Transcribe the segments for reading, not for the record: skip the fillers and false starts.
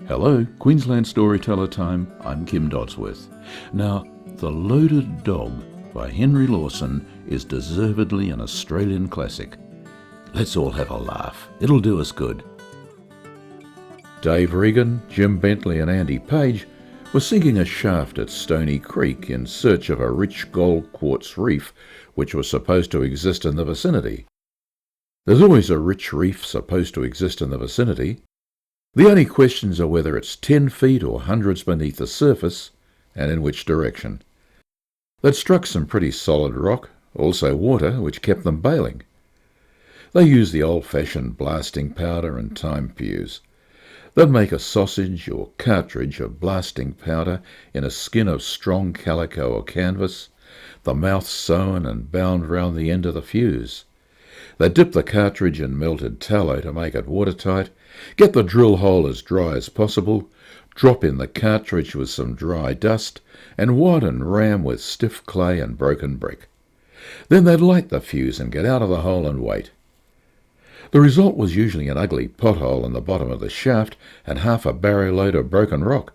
Hello, Queensland Storyteller Time. I'm Kim Dodsworth. Now, The Loaded Dog by Henry Lawson is deservedly an Australian classic. Let's all have a laugh. It'll do us good. Dave Regan, Jim Bentley and Andy Page were sinking a shaft at Stony Creek in search of a rich gold quartz reef which was supposed to exist in the vicinity. There's always a rich reef supposed to exist in the vicinity. The only questions are whether it's 10 feet or hundreds beneath the surface, and in which direction. They'd struck some pretty solid rock, also water, which kept them bailing. They used the old-fashioned blasting powder and time fuse. They'd make a sausage or cartridge of blasting powder in a skin of strong calico or canvas, the mouth sewn and bound round the end of the fuse. They'd dip the cartridge in melted tallow to make it watertight, get the drill hole as dry as possible, drop in the cartridge with some dry dust, and wad and ram with stiff clay and broken brick. Then they'd light the fuse and get out of the hole and wait. The result was usually an ugly pothole in the bottom of the shaft and half a barrow load of broken rock.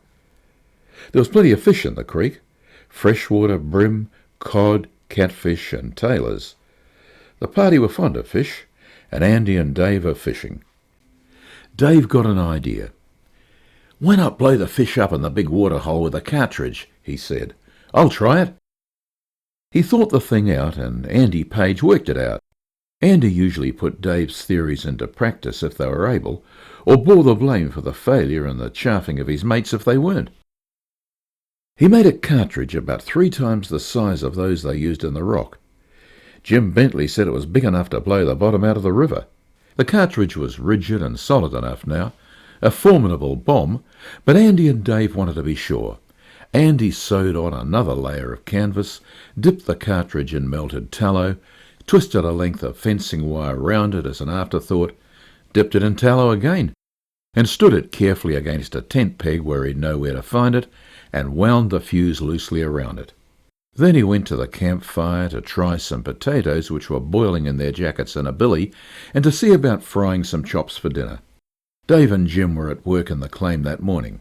There was plenty of fish in the creek, freshwater bream, cod, catfish and tailors. The party were fond of fish, and Andy and Dave of fishing. Dave got an idea. "Why not blow the fish up in the big water hole with a cartridge?" he said. "I'll try it." He thought the thing out, and Andy Page worked it out. Andy usually put Dave's theories into practice if they were able, or bore the blame for the failure and the chaffing of his mates if they weren't. He made a cartridge about 3 times the size of those they used in the rock. Jim Bentley said it was big enough to blow the bottom out of the river. The cartridge was rigid and solid enough now, a formidable bomb, but Andy and Dave wanted to be sure. Andy sewed on another layer of canvas, dipped the cartridge in melted tallow, twisted a length of fencing wire round it as an afterthought, dipped it in tallow again, and stood it carefully against a tent peg where he'd know where to find it, and wound the fuse loosely around it. Then he went to the campfire to try some potatoes which were boiling in their jackets in a billy, and to see about frying some chops for dinner. Dave and Jim were at work in the claim that morning.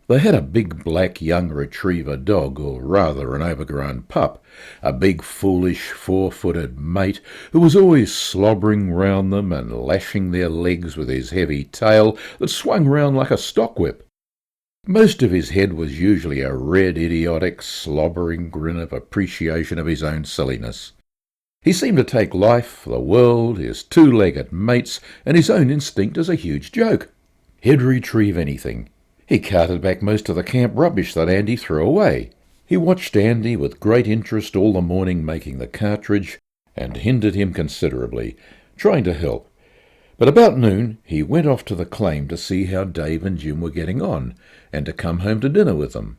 They had a big black young retriever dog, or rather an overgrown pup, a big foolish 4-footed mate who was always slobbering round them and lashing their legs with his heavy tail that swung round like a stockwhip. Most of his head was usually a red, idiotic, slobbering grin of appreciation of his own silliness. He seemed to take life, the world, his 2-legged mates, and his own instinct as a huge joke. He'd retrieve anything. He carted back most of the camp rubbish that Andy threw away. He watched Andy with great interest all the morning making the cartridge, and hindered him considerably, trying to help. But about noon he went off to the claim to see how Dave and Jim were getting on, and to come home to dinner with them.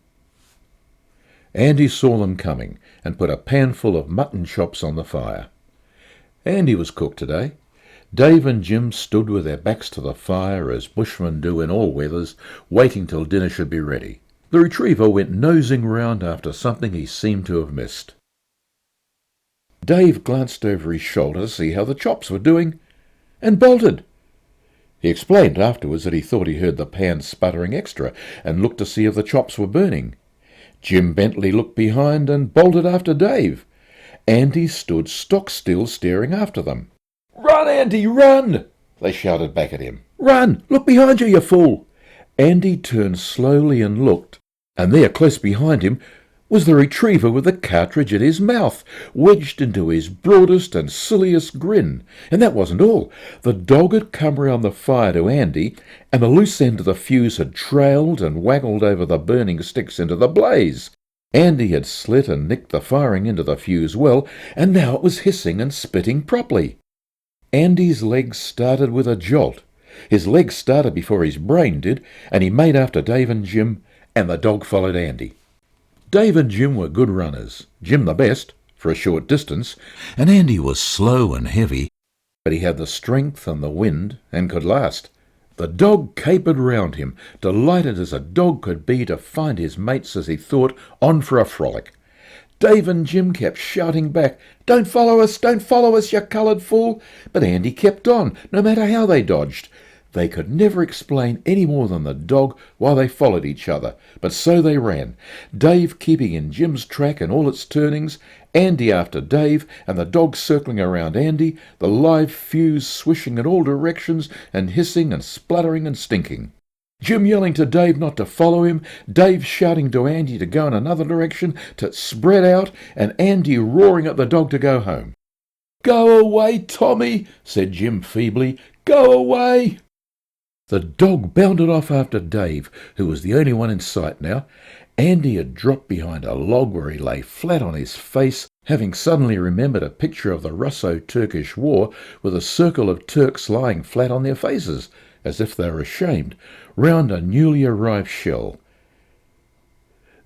Andy saw them coming, and put a panful of mutton chops on the fire. Andy was cook today. Dave and Jim stood with their backs to the fire, as bushmen do in all weathers, waiting till dinner should be ready. The retriever went nosing round after something he seemed to have missed. Dave glanced over his shoulder to see how the chops were doing, and bolted. He explained afterwards that he thought he heard the pan sputtering extra, and looked to see if the chops were burning. Jim Bentley looked behind and bolted after Dave. Andy stood stock still, staring after them. "Run, Andy, run!" they shouted back at him. "Run! Look behind you, you fool!" Andy turned slowly and looked, and there, close behind him, was the retriever with the cartridge in his mouth, wedged into his broadest and silliest grin. And that wasn't all. The dog had come round the fire to Andy, and the loose end of the fuse had trailed and waggled over the burning sticks into the blaze. Andy had slit and nicked the firing into the fuse well, and now it was hissing and spitting properly. Andy's legs started with a jolt. His legs started before his brain did, and he made after Dave and Jim, and the dog followed Andy. Dave and Jim were good runners, Jim the best, for a short distance, and Andy was slow and heavy, but he had the strength and the wind, and could last. The dog capered round him, delighted as a dog could be to find his mates, as he thought, on for a frolic. Dave and Jim kept shouting back, don't follow us, you coloured fool!" But Andy kept on, no matter how they dodged. They could never explain any more than the dog why they followed each other, but so they ran, Dave keeping in Jim's track in all its turnings, Andy after Dave, and the dog circling around Andy, the live fuse swishing in all directions and hissing and spluttering and stinking. Jim yelling to Dave not to follow him, Dave shouting to Andy to go in another direction, to spread out, and Andy roaring at the dog to go home. "Go away, Tommy," said Jim feebly. "Go away." The dog bounded off after Dave, who was the only one in sight now. Andy had dropped behind a log where he lay flat on his face, having suddenly remembered a picture of the Russo-Turkish War with a circle of Turks lying flat on their faces, as if they were ashamed, round a newly arrived shell.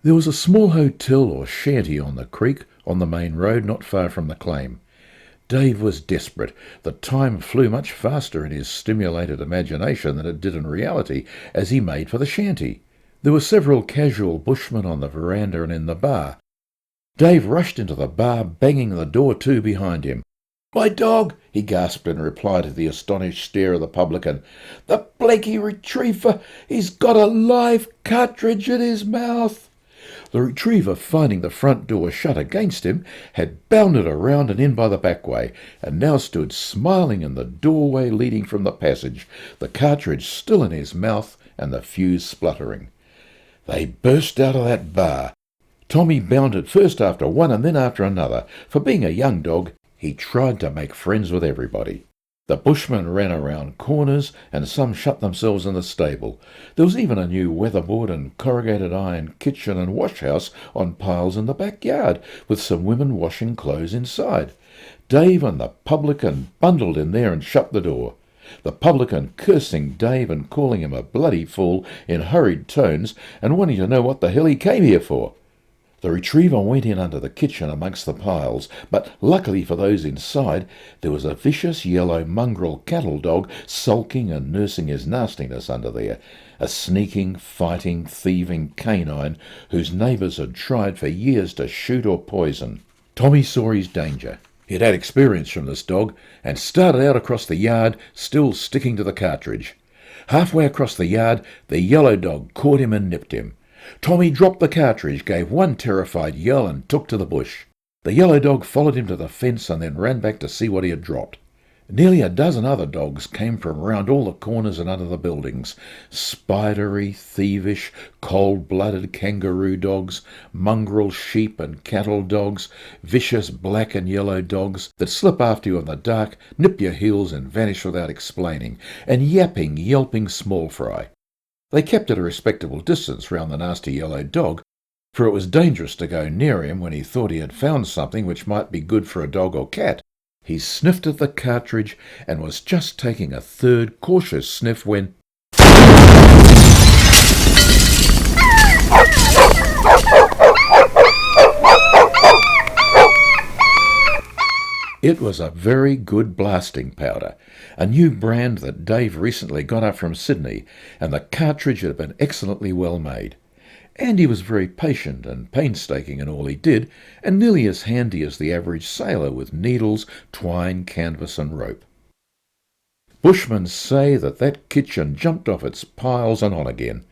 There was a small hotel or shanty on the creek, on the main road not far from the claim. Dave was desperate. The time flew much faster in his stimulated imagination than it did in reality, as he made for the shanty. There were several casual bushmen on the veranda and in the bar. Dave rushed into the bar, banging the door to behind him. "My dog!" he gasped in reply to the astonished stare of the publican. "The blanky retriever! He's got a live cartridge in his mouth!" The retriever, finding the front door shut against him, had bounded around and in by the back way, and now stood smiling in the doorway leading from the passage, the cartridge still in his mouth and the fuse spluttering. They burst out of that bar. Tommy bounded first after one and then after another. For being a young dog, he tried to make friends with everybody. The bushmen ran around corners, and some shut themselves in the stable. There was even a new weatherboard and corrugated iron kitchen and washhouse on piles in the backyard, with some women washing clothes inside. Dave and the publican bundled in there and shut the door. The publican cursing Dave and calling him a bloody fool in hurried tones, and wanting to know what the hell he came here for. The retriever went in under the kitchen amongst the piles, but luckily for those inside, there was a vicious yellow mongrel cattle dog sulking and nursing his nastiness under there, a sneaking, fighting, thieving canine whose neighbours had tried for years to shoot or poison. Tommy saw his danger. He had had experience from this dog, and started out across the yard, still sticking to the cartridge. Halfway across the yard, the yellow dog caught him and nipped him. Tommy dropped the cartridge, gave one terrified yell, and took to the bush. The yellow dog followed him to the fence and then ran back to see what he had dropped. Nearly a dozen other dogs came from round all the corners and under the buildings. Spidery, thievish, cold-blooded kangaroo dogs, mongrel sheep and cattle dogs, vicious black and yellow dogs that slip after you in the dark, nip your heels and vanish without explaining, and yapping, yelping small fry. They kept at a respectable distance round the nasty yellow dog, for it was dangerous to go near him when he thought he had found something which might be good for a dog or cat. He sniffed at the cartridge and was just taking a third cautious sniff when... It was a very good blasting powder, a new brand that Dave recently got up from Sydney, and the cartridge had been excellently well made. Andy was very patient and painstaking in all he did, and nearly as handy as the average sailor with needles, twine, canvas and rope. Bushmen say that kitchen jumped off its piles and on again.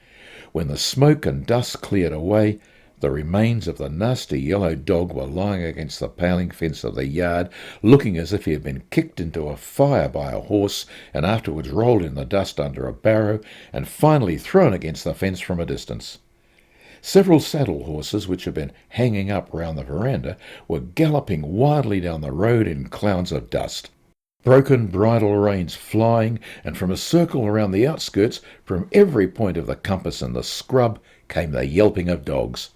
When the smoke and dust cleared away, the remains of the nasty yellow dog were lying against the paling fence of the yard, looking as if he had been kicked into a fire by a horse and afterwards rolled in the dust under a barrow and finally thrown against the fence from a distance. Several saddle horses, which had been hanging up round the veranda, were galloping wildly down the road in clouds of dust. Broken bridle reins flying, and from a circle around the outskirts, from every point of the compass in the scrub, came the yelping of dogs.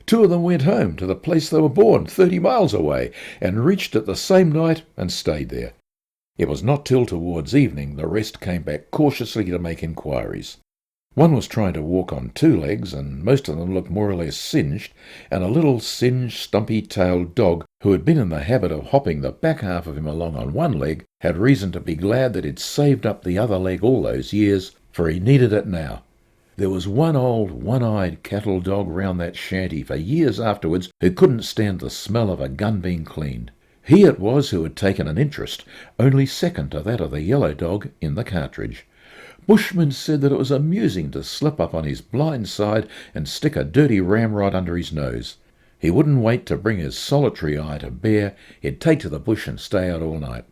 2 of them went home to the place they were born, 30 miles away, and reached it the same night and stayed there. It was not till towards evening the rest came back cautiously to make inquiries. One was trying to walk on 2 legs, and most of them looked more or less singed, and a little singed, stumpy-tailed dog, who had been in the habit of hopping the back half of him along on 1 leg, had reason to be glad that he'd saved up the other leg all those years, for he needed it now. There was one old, one-eyed cattle dog round that shanty for years afterwards who couldn't stand the smell of a gun being cleaned. He it was who had taken an interest, only second to that of the yellow dog, in the cartridge. Bushmen said that it was amusing to slip up on his blind side and stick a dirty ramrod under his nose. He wouldn't wait to bring his solitary eye to bear. He'd take to the bush and stay out all night.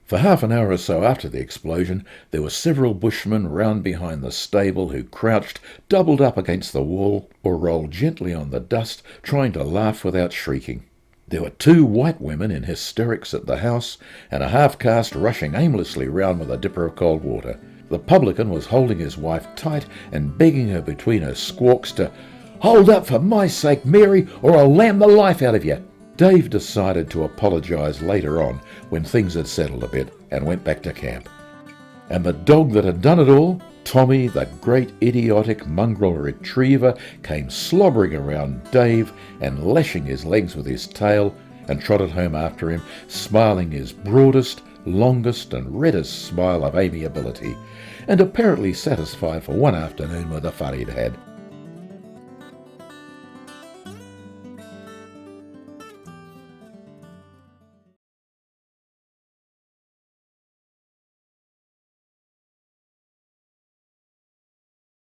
For half an hour or so after the explosion, there were several bushmen round behind the stable who crouched, doubled up against the wall, or rolled gently on the dust, trying to laugh without shrieking. There were 2 white women in hysterics at the house, and a half-caste rushing aimlessly round with a dipper of cold water. The publican was holding his wife tight and begging her between her squawks to "Hold up for my sake, Mary, or I'll lam the life out of you." Dave decided to apologise later on when things had settled a bit and went back to camp. And the dog that had done it all, Tommy, the great idiotic mongrel retriever, came slobbering around Dave and lashing his legs with his tail, and trotted home after him, smiling his broadest, longest and reddest smile of amiability, and apparently satisfied for one afternoon with the fun he'd had.